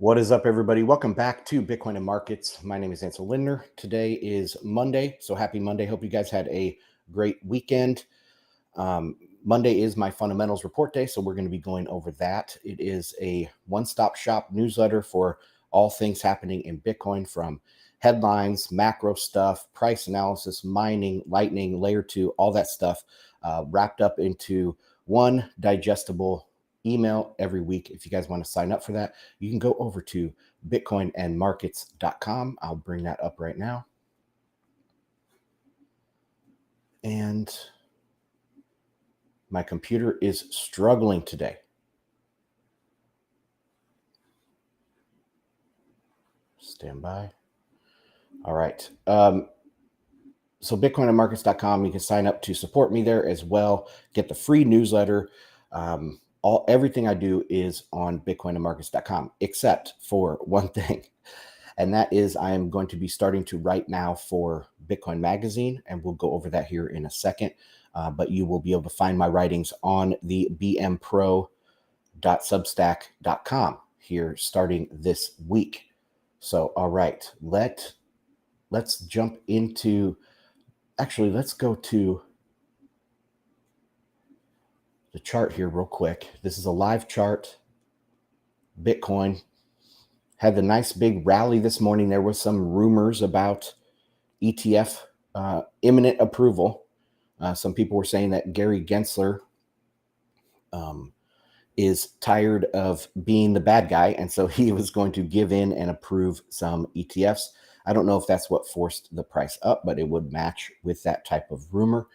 What is up, everybody? Welcome back to Bitcoin and Markets. My name is Ansel Lindner. Today is Monday, so happy Monday. Hope you guys had a great weekend. Monday is my fundamentals report day, so we're going to be going over that. It is a one-stop shop newsletter for all things happening in Bitcoin, from headlines, macro stuff, price analysis, mining, lightning, layer 2, all that stuff wrapped up into one digestible email every week. If you guys want to sign up for that, you can go over to bitcoinandmarkets.com. I'll bring that up right now. And my computer is struggling today. Stand by. All right. So bitcoinandmarkets.com, you can sign up to support me there as well. Get the free newsletter. Everything I do is on bitcoinandmarkets.com, except for one thing. And that is I am going to be starting to write now for Bitcoin Magazine, and we'll go over that here in a second. But you will be able to find my writings on the bmpro.substack.com here starting this week. So, all right, let's jump into, actually, let's go to the chart here real quick. This is a live chart. Bitcoin had the nice big rally this morning. There was some rumors about ETF imminent approval. Some people were saying that Gary Gensler is tired of being the bad guy, and so he was going to give in and approve some ETFs. I don't know if that's what forced the price up, but it would match with that type of rumor.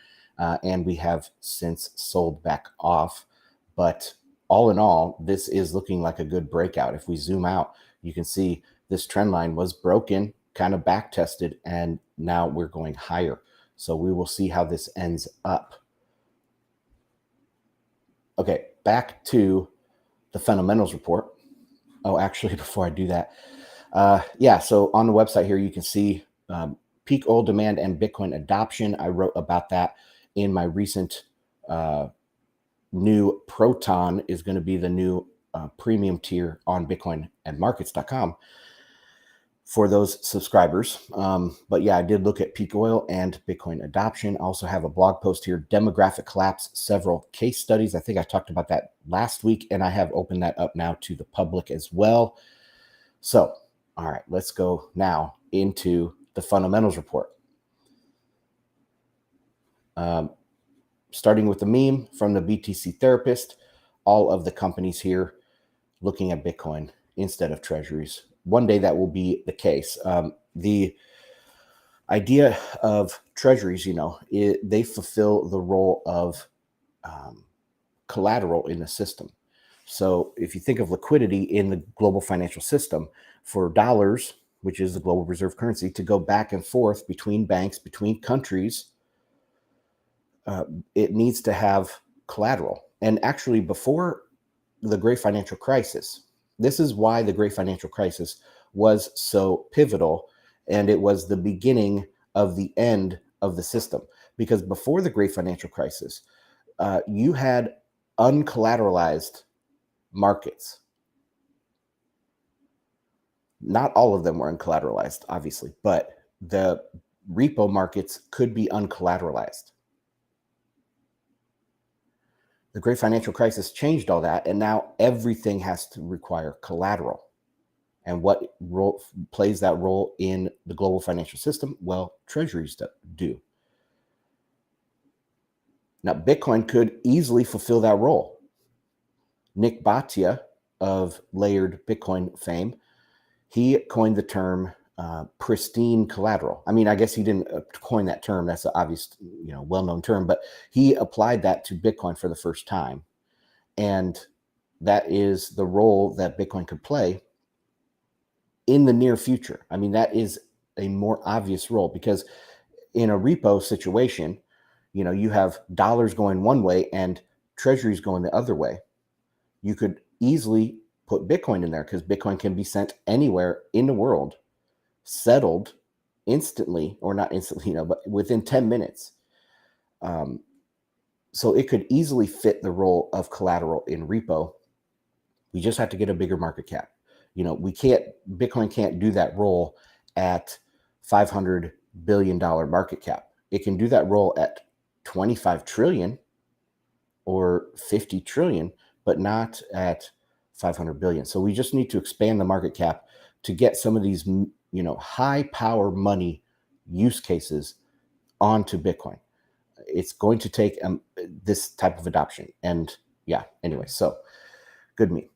And we have since sold back off. But all in all, this is looking like a good breakout. If we zoom out, you can see this trend line was broken, kind of back tested, and now we're going higher. So we will see how this ends up. Okay, back to the fundamentals report. Oh, actually, before I do that, so on the website here, you can see peak oil demand and Bitcoin adoption. I wrote about that in my recent new Proton is going to be the new premium tier on bitcoinandmarkets.com for those subscribers. But yeah, I did look at peak oil and Bitcoin adoption. I also have a blog post here, demographic collapse, several case studies. I think I talked about that last week, and I have opened that up now to the public as well. So, all right, let's go now into the fundamentals report. Starting with the meme from the BTC therapist, all of the companies here looking at Bitcoin instead of treasuries. One day that will be the case. The idea of treasuries, they fulfill the role of collateral in the system. So if you think of liquidity in the global financial system, for dollars, which is the global reserve currency, to go back and forth between banks, between countries, it needs to have collateral. And actually, before the great financial crisis, this is why the great financial crisis was so pivotal, and it was the beginning of the end of the system. Because before the great financial crisis, you had uncollateralized markets. Not all of them were uncollateralized, obviously, but the repo markets could be uncollateralized. The great financial crisis changed all that, and now everything has to require collateral. And what role plays that role in the global financial system? Well, treasuries do. Now, Bitcoin could easily fulfill that role. Nick Bhatia of Layered Bitcoin fame, he coined the term pristine collateral. I mean, I guess he didn't coin that term. That's an obvious, well-known term, but he applied that to Bitcoin for the first time. And that is the role that Bitcoin could play in the near future. I mean, that is a more obvious role, because in a repo situation, you have dollars going one way and treasuries going the other way. You could easily put Bitcoin in there, because Bitcoin can be sent anywhere in the world, settled instantly, or not instantly, but within 10 minutes. So it could easily fit the role of collateral in repo. We just have to get a bigger market cap. Bitcoin can't do that roll at $500 billion market cap. It can do that roll at 25 trillion or 50 trillion, but not at 500 billion. So we just need to expand the market cap to get some of these, high power money use cases onto Bitcoin. It's going to take this type of adoption. And yeah, anyway, so good meet.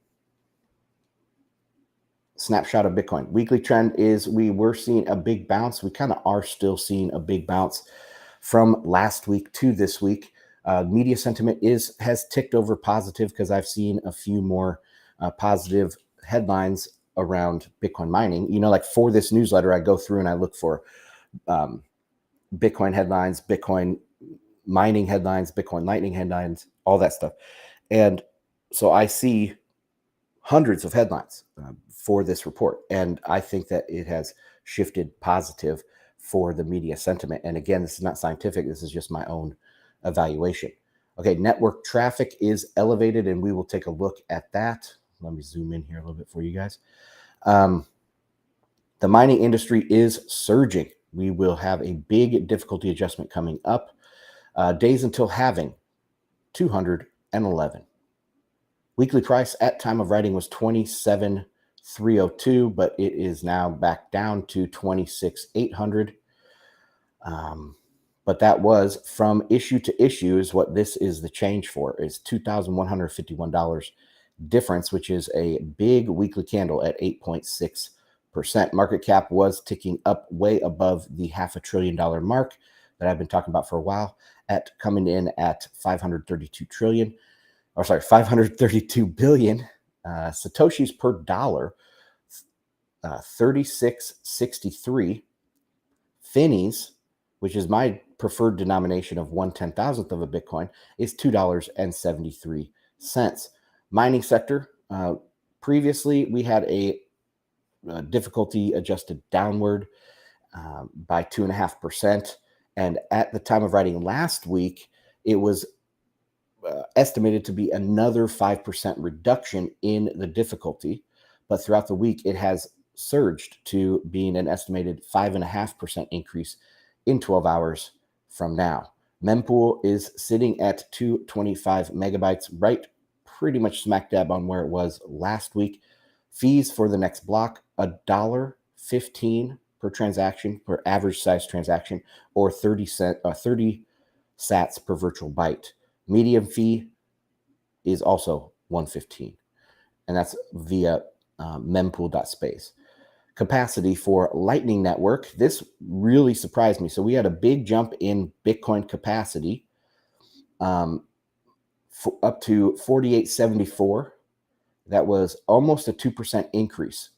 Snapshot of Bitcoin. Weekly trend is we were seeing a big bounce. We kind of are still seeing a big bounce from last week to this week. Media sentiment has ticked over positive because I've seen a few more positive headlines around Bitcoin mining. Like for this newsletter, I go through and I look for Bitcoin headlines, Bitcoin mining headlines, Bitcoin Lightning headlines, all that stuff. And so I see hundreds of headlines for this report. And I think that it has shifted positive for the media sentiment. And again, this is not scientific. This is just my own evaluation. Okay, network traffic is elevated, and we will take a look at that. Let me zoom in here a little bit for you guys. The mining industry is surging. We will have a big difficulty adjustment coming up. Days until halving, 211. Weekly price at time of writing was 27,302, but it is now back down to 26,800. But that was from issue to issue is what this is the change for, is $2,151 difference, which is a big weekly candle at 8.6%. Market cap was ticking up way above the $500 billion mark that I've been talking about for a while, at coming in at 532 billion. Satoshis per dollar, 36.63. Finnies, which is my preferred denomination of 1/10,000th of a Bitcoin, is $2.73. Mining sector, previously we had a difficulty adjusted downward by 2.5%. And at the time of writing last week, it was estimated to be another 5% reduction in the difficulty. But throughout the week, it has surged to being an estimated 5.5% increase in 12 hours from now. Mempool is sitting at 225 megabytes, right pretty much smack dab on where it was last week. Fees for the next block, $1.15 per transaction, per average size transaction, or 30 sats per virtual byte. Medium fee is also $1.15, and that's via mempool.space. Capacity for Lightning Network, this really surprised me. So we had a big jump in Bitcoin capacity up to 4874. That was almost a 2% increase,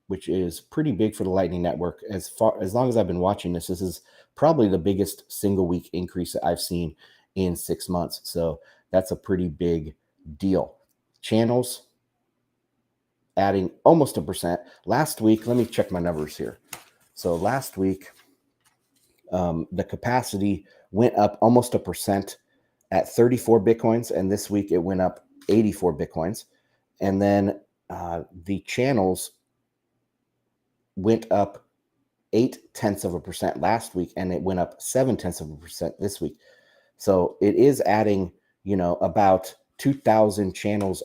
which is pretty big for the Lightning Network. As long as I've been watching this is probably the biggest single week increase that I've seen in 6 months. So that's a pretty big deal. Channels adding almost 1%. Last week, let me check my numbers here. So last week, the capacity went up almost 1% at 34 Bitcoins. And this week it went up 84 Bitcoins. And then the channels went up 0.8% last week, and it went up 0.7% this week. So it is adding, about 2,000 channels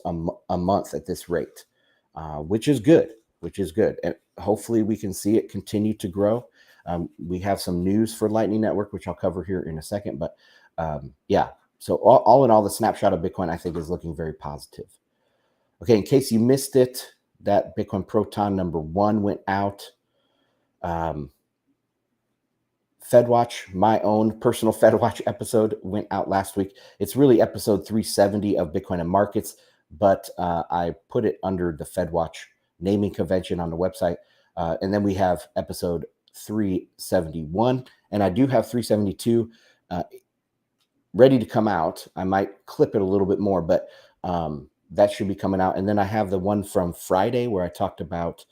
a month at this rate, which is good. And hopefully we can see it continue to grow. We have some news for Lightning Network, which I'll cover here in a second. But yeah, so all in all, the snapshot of Bitcoin, I think, is looking very positive. Okay, in case you missed it, that Bitcoin Proton number 1 went out. FedWatch, my own personal FedWatch episode, went out last week. It's really episode 370 of Bitcoin and Markets, but I put it under the FedWatch naming convention on the website. And then we have episode 371, and I do have 372 ready to come out. I might clip it a little bit more, but that should be coming out. And then I have the one from Friday where I talked about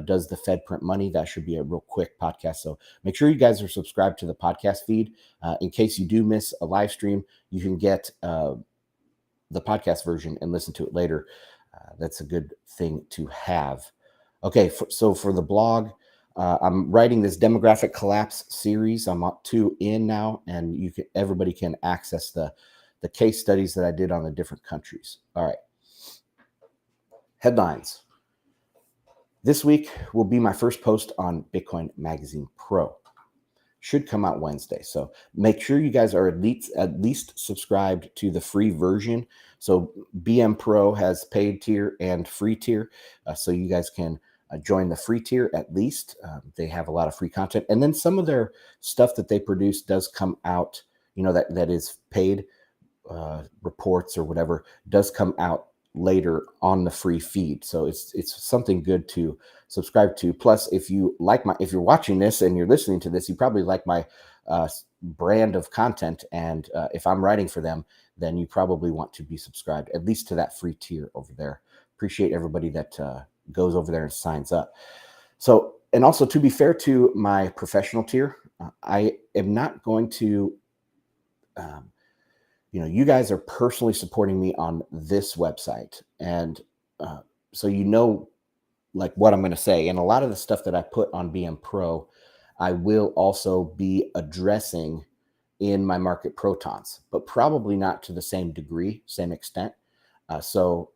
does the Fed print money? That should be a real quick podcast. So make sure you guys are subscribed to the podcast feed. In case you do miss a live stream, you can get the podcast version and listen to it later. That's a good thing to have. Okay, so for the blog, I'm writing this demographic collapse series. I'm up 2 in now, and everybody can access the case studies that I did on the different countries. All right. Headlines. This week will be my first post on Bitcoin Magazine Pro. Should come out Wednesday. So make sure you guys are at least subscribed to the free version. So BM Pro has paid tier and free tier. So you guys can join the free tier at least. They have a lot of free content. And then some of their stuff that they produce does come out, that is paid reports or whatever, does come out later on the free feed. So it's something good to subscribe to. Plus, if you're watching this and you're listening to this, you probably like my brand of content. And if I'm writing for them, then you probably want to be subscribed at least to that free tier over there. Appreciate everybody that goes over there and signs up. So, and also to be fair to my professional tier, I am not going to, you guys are personally supporting me on this website. And so, like what I'm going to say. And a lot of the stuff that I put on BM Pro, I will also be addressing in my market protons, but probably not to the same degree, same extent. So,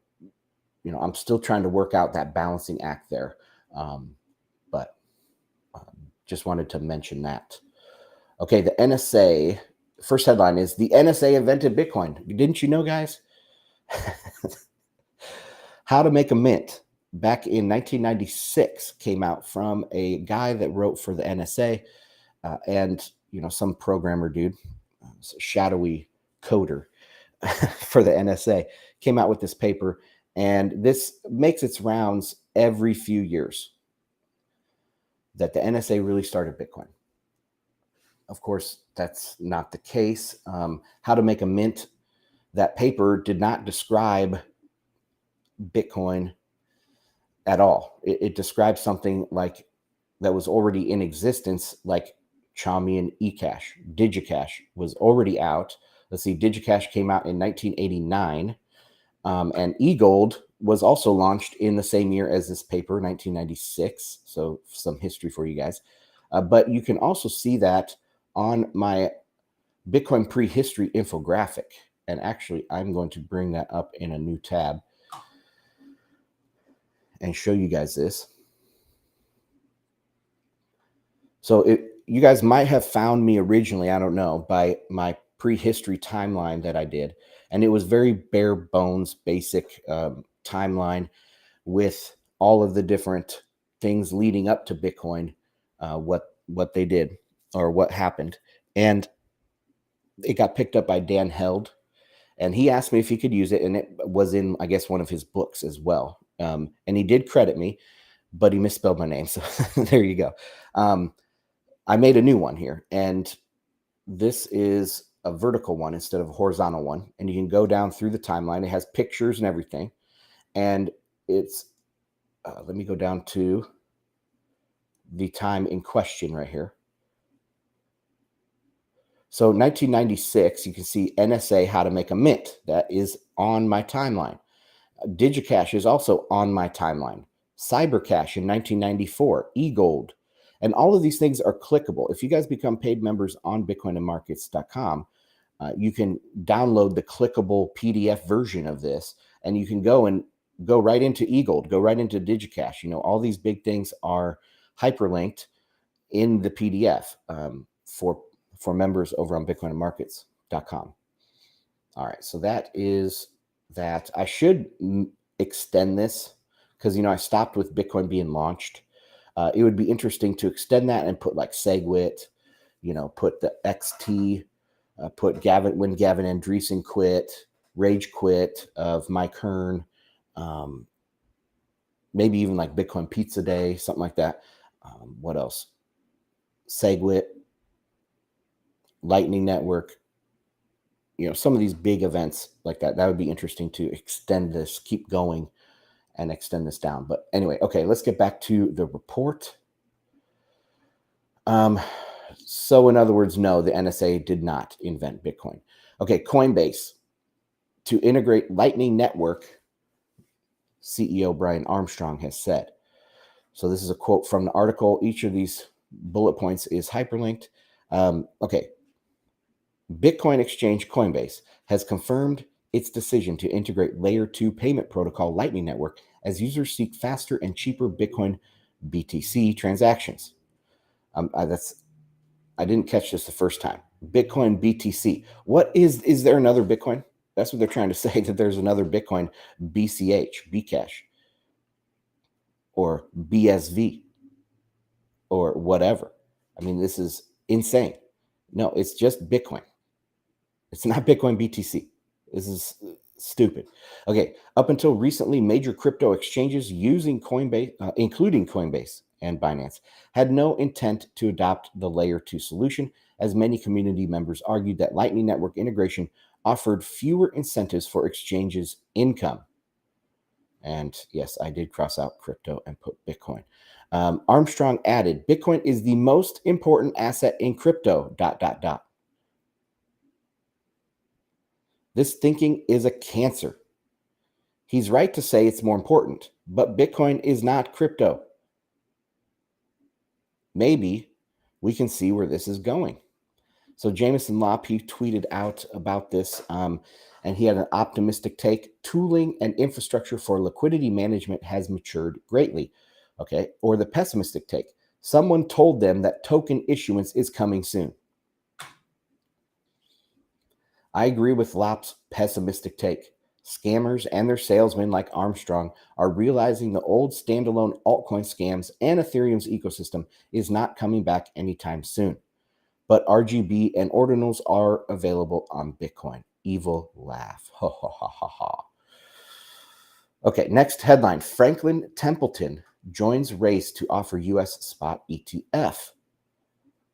I'm still trying to work out that balancing act there. But just wanted to mention that. Okay, the NSA, first headline is the NSA invented Bitcoin. Didn't you know, guys? How to Make a Mint back in 1996 came out from a guy that wrote for the NSA and, some programmer dude, shadowy coder for the NSA, came out with this paper. And this makes its rounds every few years that the NSA really started Bitcoin. Of course, that's not the case. How to Make a Mint, that paper did not describe Bitcoin at all. It describes something like that was already in existence, like Chaumian eCash. DigiCash was already out. Let's see, DigiCash came out in 1989, and eGold was also launched in the same year as this paper, 1996. So some history for you guys. But you can also see that on my Bitcoin prehistory infographic. And actually, I'm going to bring that up in a new tab and show you guys this. So you guys might have found me originally, I don't know, by my prehistory timeline that I did. And it was very bare bones, basic timeline with all of the different things leading up to Bitcoin, what they did or what happened. And it got picked up by Dan Held. And he asked me if he could use it. And it was in, I guess, one of his books as well. And he did credit me, but he misspelled my name. So there you go. I made a new one here. And this is a vertical one instead of a horizontal one. And you can go down through the timeline. It has pictures and everything. And it's, let me go down to the time in question right here. So 1996, you can see NSA, How to Make a Mint. That is on my timeline. DigiCash is also on my timeline. Cybercash in 1994, eGold. And all of these things are clickable. If you guys become paid members on bitcoinandmarkets.com, you can download the clickable PDF version of this, and you can go right into eGold, go right into DigiCash. All these big things are hyperlinked in the PDF for members over on bitcoinandmarkets.com. All right, so that is that. I should extend this because, I stopped with Bitcoin being launched. It would be interesting to extend that and put like SegWit, put the XT, put when Gavin Andreessen quit, Rage Quit of Mike Hearn, maybe even like Bitcoin Pizza Day, something like that. What else? SegWit, Lightning Network, some of these big events like that. That would be interesting to extend this, keep going and extend this down. But anyway, okay, let's get back to the report. So in other words, no, the NSA did not invent Bitcoin. Okay, Coinbase, to integrate Lightning Network, CEO Brian Armstrong has said. So this is a quote from the article. Each of these bullet points is hyperlinked. Okay. Bitcoin exchange Coinbase has confirmed its decision to integrate Layer 2 payment protocol Lightning Network as users seek faster and cheaper Bitcoin BTC transactions. I didn't catch this the first time. Bitcoin BTC. What is there another Bitcoin? That's what they're trying to say, that there's another Bitcoin BCH, Bcash, or BSV, or whatever. I mean, this is insane. No, it's just Bitcoin. It's not Bitcoin BTC. This is stupid. Okay, up until recently, major crypto exchanges using Coinbase, including Coinbase and Binance, had no intent to adopt the Layer 2 solution, as many community members argued that Lightning Network integration offered fewer incentives for exchanges' income. And yes, I did cross out crypto and put Bitcoin. Armstrong added, Bitcoin is the most important asset in crypto, ... This thinking is a cancer. He's right to say it's more important, but Bitcoin is not crypto. Maybe we can see where this is going. So Jameson Lopp, he tweeted out about this, and he had an optimistic take. Tooling and infrastructure for liquidity management has matured greatly. Okay, or the pessimistic take. Someone told them that token issuance is coming soon. I agree with Lopp's pessimistic take. Scammers and their salesmen like Armstrong are realizing the old standalone altcoin scams and Ethereum's ecosystem is not coming back anytime soon. But RGB and ordinals are available on Bitcoin. Evil laugh. Ha ha ha ha ha. Okay, next headline. Franklin Templeton joins race to offer U.S. spot ETF.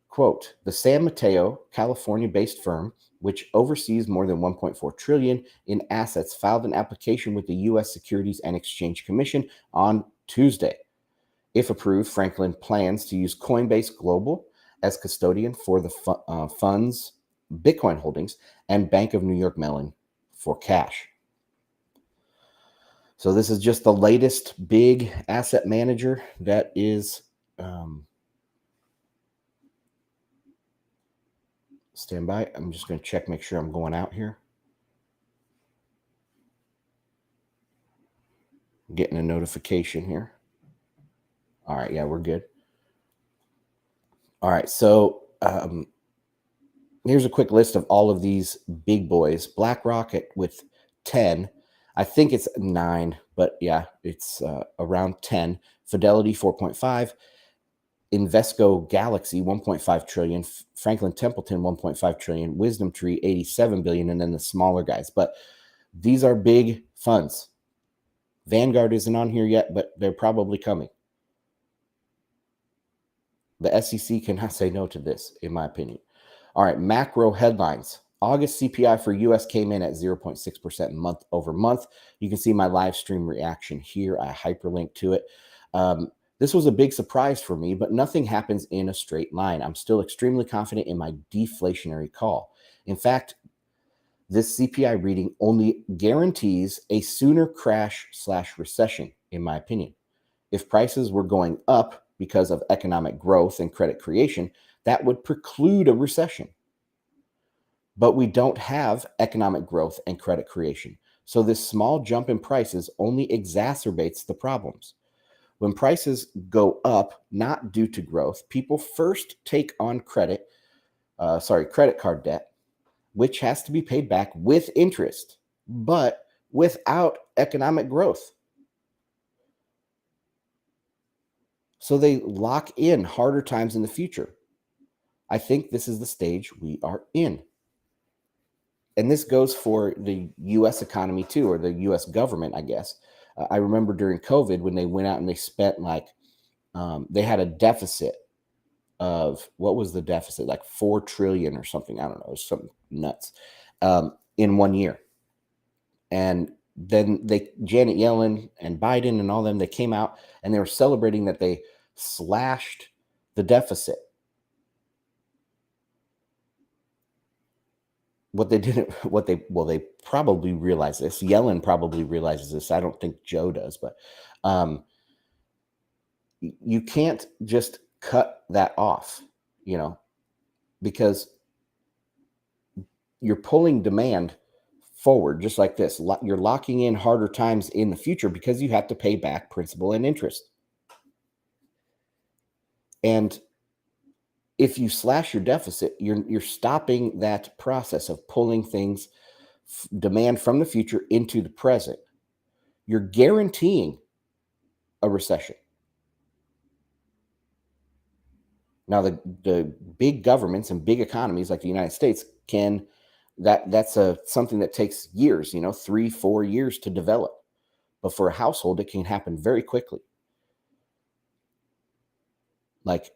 Quote, the San Mateo, California-based firm, which oversees more than $1.4 trillion in assets, filed an application with the U.S. Securities and Exchange Commission on Tuesday. If approved, Franklin plans to use Coinbase Global as custodian for the fund's Bitcoin holdings and Bank of New York Mellon for cash. So this is just the latest big asset manager that is stand by. I'm just going to check, make sure I'm going out here. I'm getting a notification here. All right, yeah, we're good. All right, so here's a quick list of all of these big boys. BlackRock with 10. I think it's 9, but yeah, it's around 10. Fidelity 4.5. Invesco Galaxy 1.5 trillion. Franklin Templeton 1.5 trillion. Wisdom Tree 87 billion, and then the smaller guys. But these are big funds. Vanguard isn't on here yet, but they're probably coming. The SEC cannot say no to this, in my opinion. All right, macro headlines. August CPI for US came in at 0.6% month over month. You can see my live stream reaction here. I hyperlink to it. This was a big surprise for me, but nothing happens in a straight line. I'm still extremely confident in my deflationary call. In fact, this CPI reading only guarantees a sooner crash/recession, in my opinion. If prices were going up because of economic growth and credit creation, that would preclude a recession. But we don't have economic growth and credit creation. So this small jump in prices only exacerbates the problems. When prices go up, not due to growth, people first take on credit card debt, which has to be paid back with interest, but without economic growth. So they lock in harder times in the future. I think this is the stage we are in. And this goes for the U.S. economy too, or the U.S. government, I guess. I remember during COVID when they went out and they spent they had a deficit of, what was the deficit? Like 4 trillion or something. I don't know. It was something nuts in 1 year. And then Janet Yellen and Biden and all them, they came out and they were celebrating that they slashed the deficit. They probably realize this. Yellen probably realizes this. I don't think Joe does, but You can't just cut that off, because you're pulling demand forward just like this. You're locking in harder times in the future because you have to pay back principal and interest. And if you slash your deficit, you're stopping that process of pulling things, demand from the future into the present. You're guaranteeing a recession. Now, the big governments and big economies like the United States that's something that takes years, 3-4 years to develop. But for a household, it can happen very quickly. Like,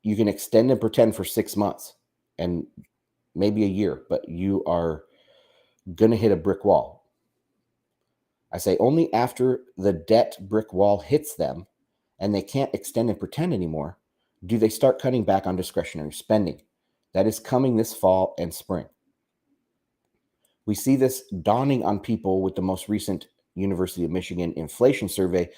you can extend and pretend for 6 months and maybe a year, but you are going to hit a brick wall. I say only after the debt brick wall hits them and they can't extend and pretend anymore do they start cutting back on discretionary spending. That is coming this fall and spring. We see this dawning on people with the most recent University of Michigan inflation survey.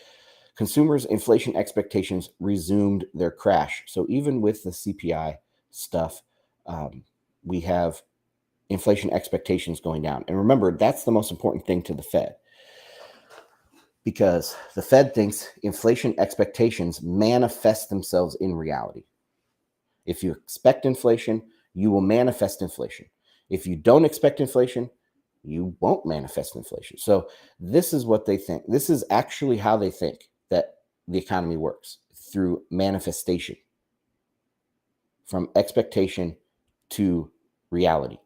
Consumers' inflation expectations resumed their crash. So even with the CPI stuff, we have inflation expectations going down. And remember, that's the most important thing to the Fed, because the Fed thinks inflation expectations manifest themselves in reality. If you expect inflation, you will manifest inflation. If you don't expect inflation, you won't manifest inflation. So this is what they think. This is actually how they think that the economy works, through manifestation, from expectation to reality.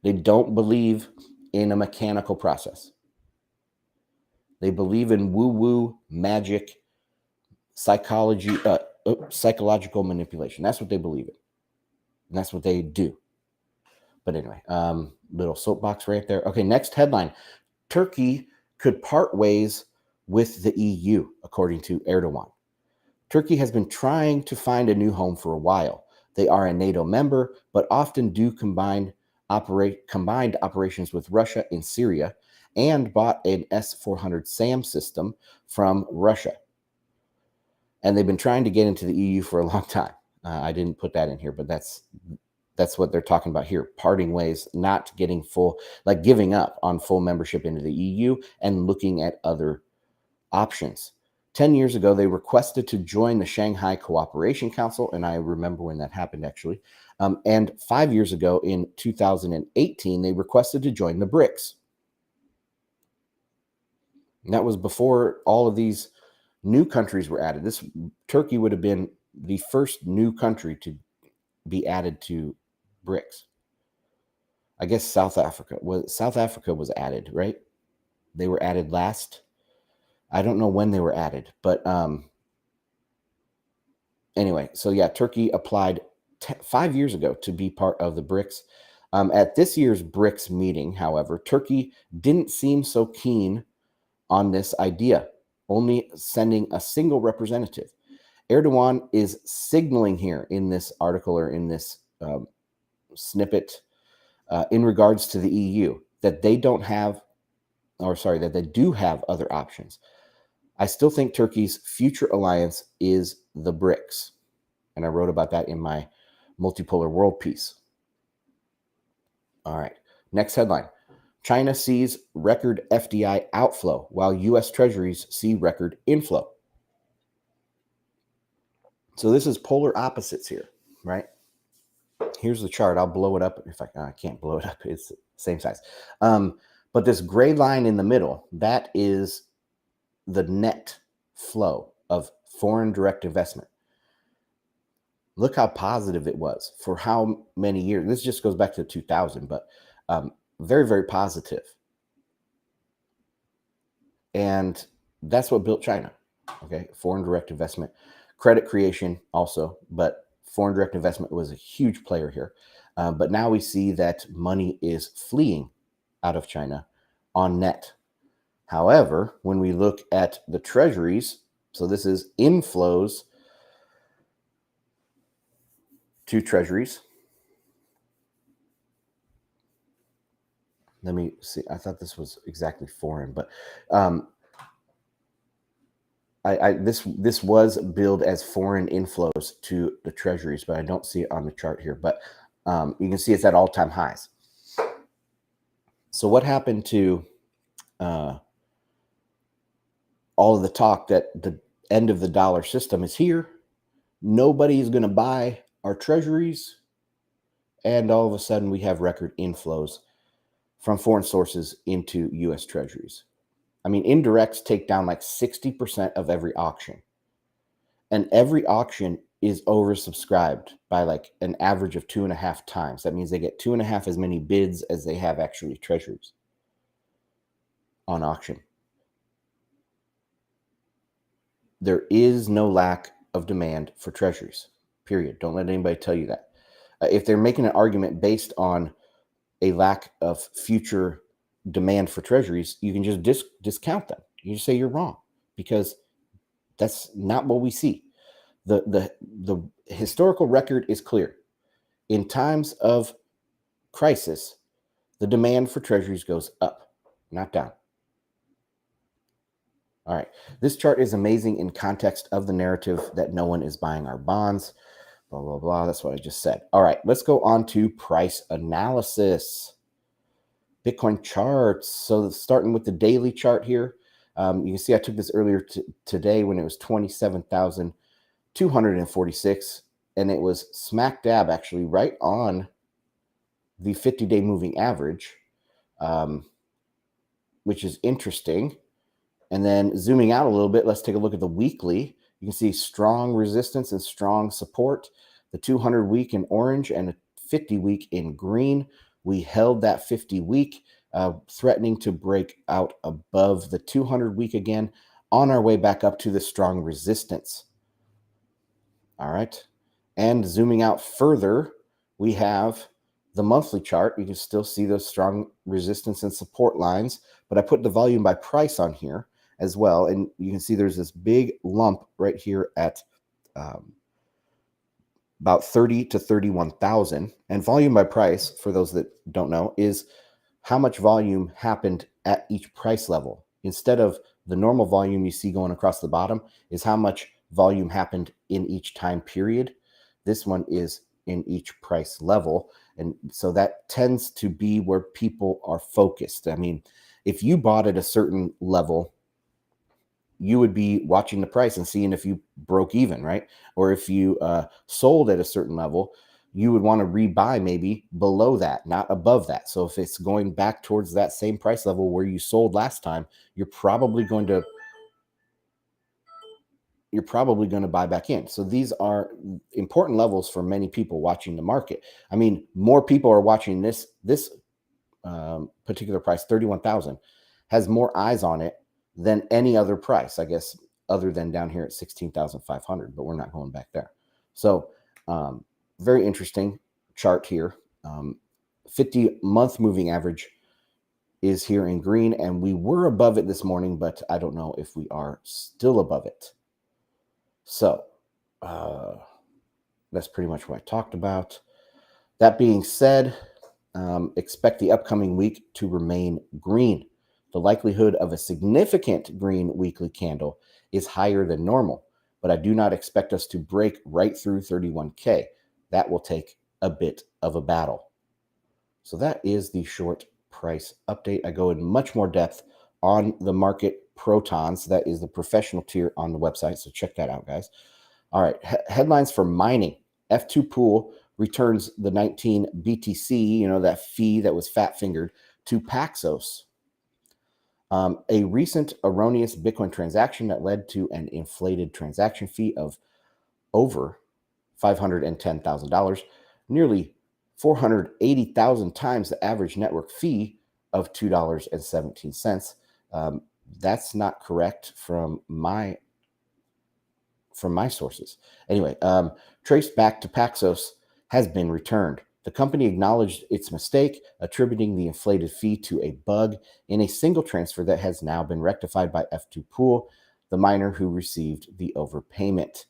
They don't believe in a mechanical process. They believe in woo-woo, magic, psychology, psychological manipulation. That's what they believe in. And that's what they do. But anyway, little soapbox right there. Okay, next headline. Turkey could part ways with the EU, according to Erdogan. Turkey has been trying to find a new home for a while. They are a NATO member, but often do combined operations with Russia in Syria, and bought an S-400 SAM system from Russia. And they've been trying to get into the EU for a long time. I didn't put that in here, but that's what they're talking about here. Parting ways, not getting giving up on full membership into the EU and looking at other options. 10 years ago, they requested to join the Shanghai Cooperation Council, and I remember when that happened, actually. And 5 years ago, in 2018, they requested to join the BRICS. And that was before all of these new countries were added. Turkey would have been the first new country to be added to BRICS. I guess South Africa was added, right? They were added last. I don't know when they were added, but anyway, so yeah, Turkey applied 5 years ago to be part of the BRICS. At this year's BRICS meeting, however, Turkey didn't seem so keen on this idea, only sending a single representative. Erdogan is signaling here in this article, or in this snippet, in regards to the EU, that they do have other options. I still think Turkey's future alliance is the BRICS. And I wrote about that in my multipolar world piece. All right. Next headline. China sees record FDI outflow while U.S. treasuries see record inflow. So this is polar opposites here, right? Here's the chart. I'll blow it up. If I can't blow it up, it's the same size. But this gray line in the middle, that is the net flow of foreign direct investment. Look how positive it was for how many years. This just goes back to 2000, but very, very positive. And that's what built China. Okay, foreign direct investment, credit creation also, but foreign direct investment was a huge player here. But now we see that money is fleeing out of China on net. However, when we look at the treasuries, so this is inflows to treasuries. Let me see. I thought this was exactly foreign, but This was billed as foreign inflows to the treasuries, but I don't see it on the chart here. But you can see it's at all-time highs. So what happened to all of the talk that the end of the dollar system is here? Nobody is going to buy our treasuries, and all of a sudden we have record inflows from foreign sources into U.S. treasuries. I mean, indirects take down like 60% of every auction. And every auction is oversubscribed by like an average of 2.5 times. That means they get 2.5 as many bids as they have actually treasuries on auction. There is no lack of demand for treasuries, period. Don't let anybody tell you that. If they're making an argument based on a lack of future demand for treasuries, you can just discount them. You just say you're wrong, because that's not what we see. The historical record is clear. In times of crisis, the demand for treasuries goes up, not down. All right. This chart is amazing in context of the narrative that no one is buying our bonds. Blah, blah, blah. That's what I just said. All right. Let's go on to price analysis. Bitcoin charts. So starting with the daily chart here, you can see I took this earlier today when it was 27,246, and it was smack dab actually right on the 50-day moving average, which is interesting. And then zooming out a little bit, let's take a look at the weekly. You can see strong resistance and strong support. The 200-week in orange and a 50-week in green. We held that 50-week, threatening to break out above the 200-week again, on our way back up to the strong resistance. All right. And zooming out further, we have the monthly chart. You can still see those strong resistance and support lines, but I put the volume by price on here as well. And you can see there's this big lump right here at about 30 to 31,000. And volume by price, for those that don't know, is how much volume happened at each price level. Instead of the normal volume you see going across the bottom, is how much volume happened in each time period. This one is in each price level. And so that tends to be where people are focused. I mean, if you bought at a certain level, you would be watching the price and seeing if you broke even, right? Or if you sold at a certain level, you would want to rebuy maybe below that, not above that. So if it's going back towards that same price level where you sold last time, you're probably going to buy back in. So these are important levels for many people watching the market. I mean, more people are watching this particular price, 31,000, has more eyes on it than any other price, I guess, other than down here at 16,500, but we're not going back there. So very interesting chart here. 50-month moving average is here in green, and we were above it this morning, but I don't know if we are still above it. So that's pretty much what I talked about. That being said, expect the upcoming week to remain green. The likelihood of a significant green weekly candle is higher than normal, but I do not expect us to break right through 31K. That will take a bit of a battle. So that is the short price update. I go in much more depth on the market protons. That is the professional tier on the website, so check that out, guys. All right, headlines for mining. F2 Pool returns the 19 BTC, you know, that fee that was fat-fingered, to Paxos. A recent erroneous Bitcoin transaction that led to an inflated transaction fee of over $510,000, nearly 480,000 times the average network fee of $2.17. That's not correct from my sources. Anyway, traced back to Paxos has been returned. The company acknowledged its mistake, attributing the inflated fee to a bug in a single transfer that has now been rectified by F2 Pool, the miner who received the overpayment.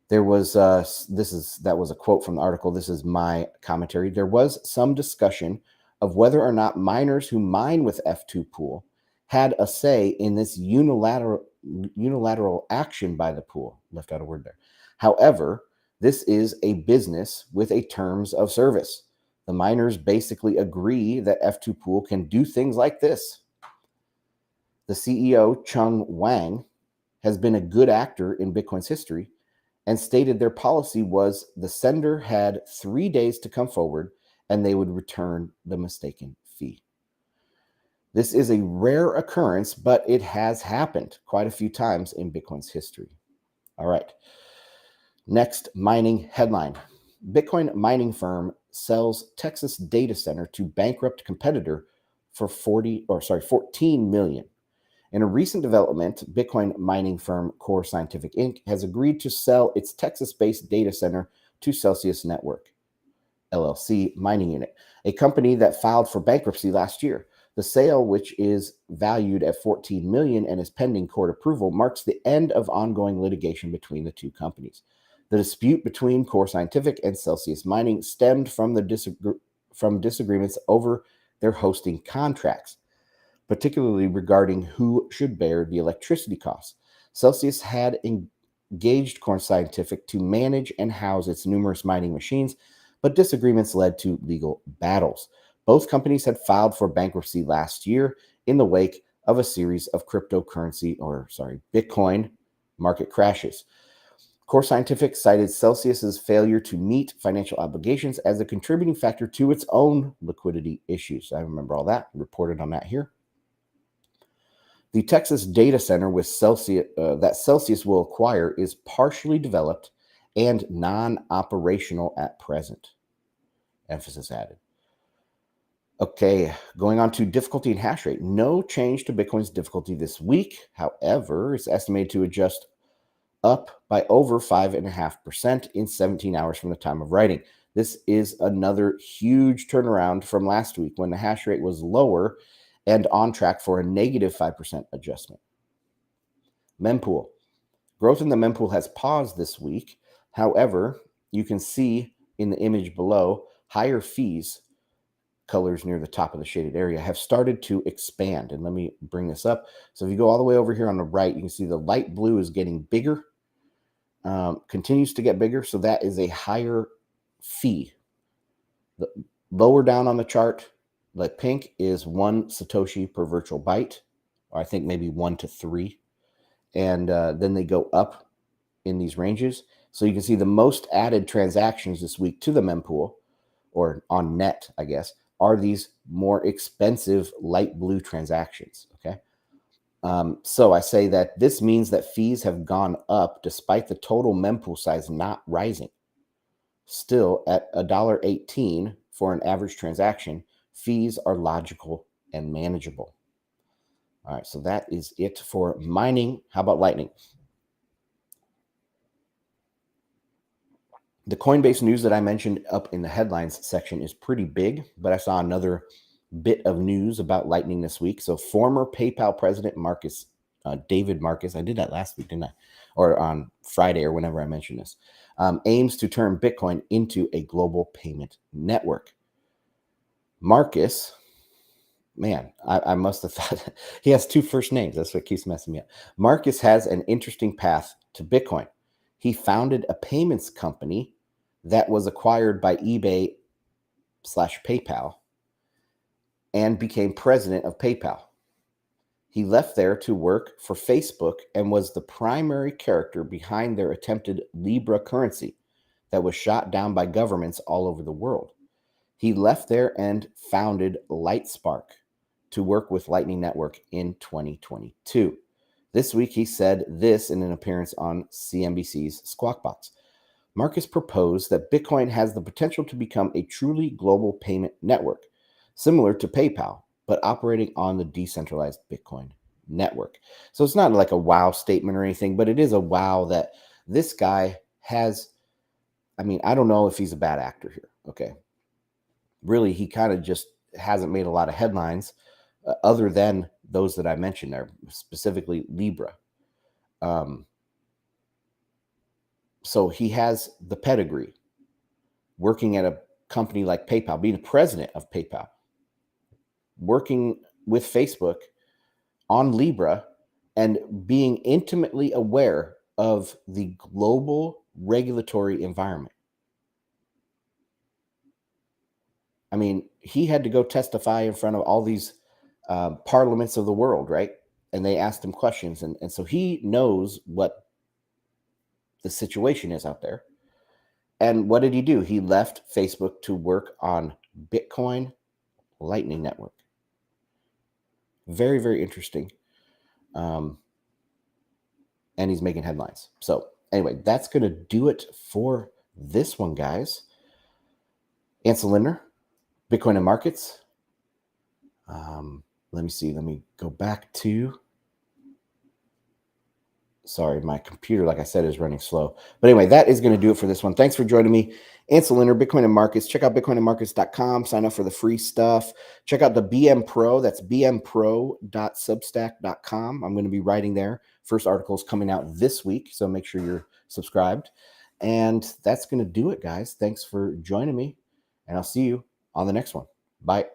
There was that was a quote from the article. This is my commentary. There was some discussion of whether or not miners who mine with F2 Pool had a say in this unilateral unilateral action by the pool. Left out a word there. However, this is a business with a terms of service. The miners basically agree that F2 Pool can do things like this. The CEO, Chung Wang, has been a good actor in Bitcoin's history and stated their policy was the sender had 3 days to come forward and they would return the mistaken fee. This is a rare occurrence, but it has happened quite a few times in Bitcoin's history. All right. Next mining headline. Bitcoin mining firm sells Texas data center to bankrupt competitor for 14 million. In a recent development, Bitcoin mining firm Core Scientific Inc. has agreed to sell its Texas-based data center to Celsius Network, LLC mining unit, a company that filed for bankruptcy last year. The sale, which is valued at 14 million and is pending court approval, marks the end of ongoing litigation between the two companies. The dispute between Core Scientific and Celsius Mining stemmed from disagreements over their hosting contracts, particularly regarding who should bear the electricity costs. Celsius had engaged Core Scientific to manage and house its numerous mining machines, but disagreements led to legal battles. Both companies had filed for bankruptcy last year in the wake of a series of Bitcoin market crashes. Core Scientific cited Celsius's failure to meet financial obligations as a contributing factor to its own liquidity issues. I remember all that, reported on that here. The Texas data center with that Celsius will acquire is partially developed and non-operational at present. Emphasis added. Okay, going on to difficulty and hash rate. No change to Bitcoin's difficulty this week. However, it's estimated to adjust up by over 5.5% in 17 hours from the time of writing. This is another huge turnaround from last week when the hash rate was lower and on track for a negative 5% adjustment. Mempool. Growth in the mempool has paused this week. However, you can see in the image below, higher fees, colors near the top of the shaded area, have started to expand. And let me bring this up. So if you go all the way over here on the right, you can see the light blue is getting bigger, continues to get bigger. So that is a higher fee. The lower down on the chart, like pink, is 1 Satoshi per virtual byte, or I think maybe 1 to 3. And then they go up in these ranges. So you can see the most added transactions this week to the mempool, or on net, I guess, are these more expensive light blue transactions, okay? So I say that this means that fees have gone up despite the total mempool size not rising. Still, at $1.18 for an average transaction, fees are logical and manageable. All right, so that is it for mining. How about Lightning? The Coinbase news that I mentioned up in the headlines section is pretty big, but I saw another bit of news about Lightning this week. So former PayPal president David Marcus, I did that last week, didn't I? Or on Friday or whenever I mentioned this, aims to turn Bitcoin into a global payment network. Marcus, man, I must have thought he has 2 first names. That's what keeps messing me up. Marcus has an interesting path to Bitcoin. He founded a payments company that was acquired by eBay/PayPal and became president of PayPal. He left there to work for Facebook and was the primary character behind their attempted Libra currency that was shot down by governments all over the world. He left there and founded LightSpark to work with Lightning Network in 2022. This week, he said this in an appearance on CNBC's Squawk Box. Marcus proposed that Bitcoin has the potential to become a truly global payment network, similar to PayPal, but operating on the decentralized Bitcoin network. So it's not like a wow statement or anything, but it is a wow that this guy has. I mean, I don't know if he's a bad actor here, okay? Really, he kind of just hasn't made a lot of headlines other than those that I mentioned there, specifically Libra. So he has the pedigree, working at a company like PayPal, being the president of PayPal, working with Facebook on Libra, and being intimately aware of the global regulatory environment. I mean, he had to go testify in front of all these parliaments of the world, right? And they asked him questions. And so he knows what the situation is out there. And what did he do? He left Facebook to work on Bitcoin Lightning Network. Very, very interesting. And he's making headlines. So anyway, that's going to do it for this one, guys. Ansel Lindner, Bitcoin and markets. Let me see. Let me go back to. Sorry, my computer, like I said, is running slow. But anyway, that is going to do it for this one. Thanks for joining me. Ansel Lindner, Bitcoin and Markets. Check out bitcoinandmarkets.com. Sign up for the free stuff. Check out the BM Pro. That's bmpro.substack.com. I'm going to be writing there. First article is coming out this week, so make sure you're subscribed. And that's going to do it, guys. Thanks for joining me, and I'll see you on the next one. Bye.